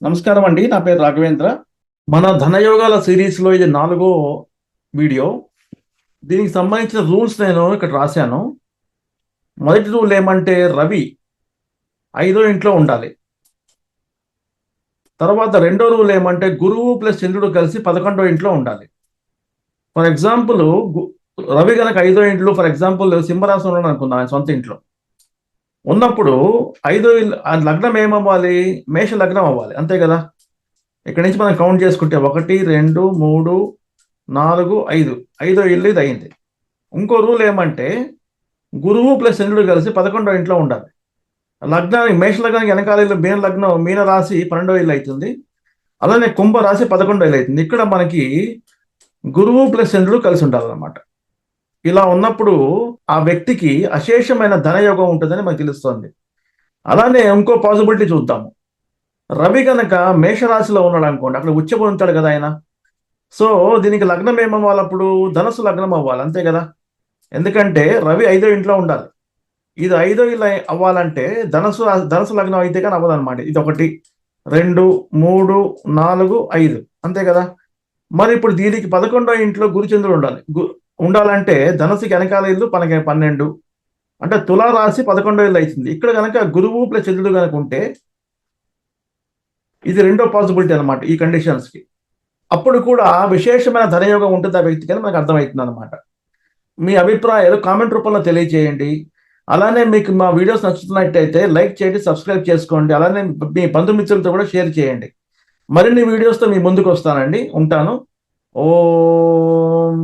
నమస్కారం అండి. నా పేరు రాఘవేంద్ర. మన ధనయోగాల సిరీస్లో ఇది 4గో వీడియో. దీనికి సంబంధించిన రూల్స్ నేను ఇక్కడ రాశాను. మొదటి రూల్ ఏమంటే రవి 5వ ఇంట్లో ఉండాలి. తర్వాత రెండో రూల్ ఏమంటే గురువు ప్లస్ చంద్రుడు కలిసి 11వ ఇంట్లో ఉండాలి. ఫర్ ఎగ్జాంపుల్ రవి కనుక 5వ ఇంట్లో ఫర్ ఎగ్జాంపుల్ సింహరాశిలో ఉన్నాడు అనుకుందాం, ఆయన సొంత ఇంట్లో ఉన్నప్పుడు 5వ లగ్నం ఏమవ్వాలి? మేష లగ్నం అవ్వాలి, అంతే కదా. ఇక్కడి నుంచి మనం కౌంట్ చేసుకుంటే 1 2 3 4 5, 5వ ఇల్లు ఇది అయింది. ఇంకో రూల్ ఏమంటే గురువు ప్లస్ చంద్రుడు కలిసి 11వ ఇంట్లో ఉండాలి. లగ్నానికి మేష లగ్నానికి వెనకాల ఇల్లు మీన లగ్నం, మీన రాశి 12వ ఇల్లు అవుతుంది. అలానే కుంభ రాశి 11వ ఇల్లు అవుతుంది. ఇక్కడ మనకి గురువు ప్లస్ చంద్రుడు కలిసి ఉండాలన్నమాట. ఇలా ఉన్నప్పుడు ఆ వ్యక్తికి అశేషమైన ధనయోగం ఉంటుందని మనకు తెలుస్తోంది. అలానే ఇంకో పాసిబిలిటీ చూద్దాము. రవి కనుక మేషరాశిలో ఉన్నాడు అనుకోండి, అక్కడ ఉచ్చబోతాడు కదా ఆయన. సో దీనికి లగ్నం ఏమవ్వాలి? అప్పుడు ధనస్సు లగ్నం అవ్వాలి, అంతే కదా. ఎందుకంటే రవి 5వ ఇంట్లో ఉండాలి. ఇది 5వ ఇల్లు అవ్వాలంటే ధనస్సు లగ్నం అయితే కానీ అవ్వదన్నమాట. ఇది 1 2 3 4 5, అంతే కదా. మరి ఇప్పుడు దీనికి 11వ ఇంట్లో గురుచంద్రుడు ఉండాలంటే ధనస్సుకి వెనకాల ఇల్లు 12, అంటే తులా రాశి 11వ ఇల్లు అవుతుంది. ఇక్కడ కనుక గురువు ప్లస్ చంద్రుడు కనుక ఉంటే ఇది రెండో పాసిబిలిటీ అనమాట ఈ కండిషన్స్కి. అప్పుడు కూడా విశేషమైన ధనయోగం ఉంటుంది ఆ వ్యక్తికి అని మనకు అర్థమవుతుంది అనమాట. మీ అభిప్రాయాలు కామెంట్ రూపంలో తెలియజేయండి. అలానే మీకు మా వీడియోస్ నచ్చుతున్నట్టయితే లైక్ చేయండి, సబ్స్క్రైబ్ చేసుకోండి. అలానే మీ బంధుమిత్రులతో కూడా షేర్ చేయండి. మరిన్ని వీడియోస్తో మీ ముందుకు వస్తానండి. ఉంటాను. ఓం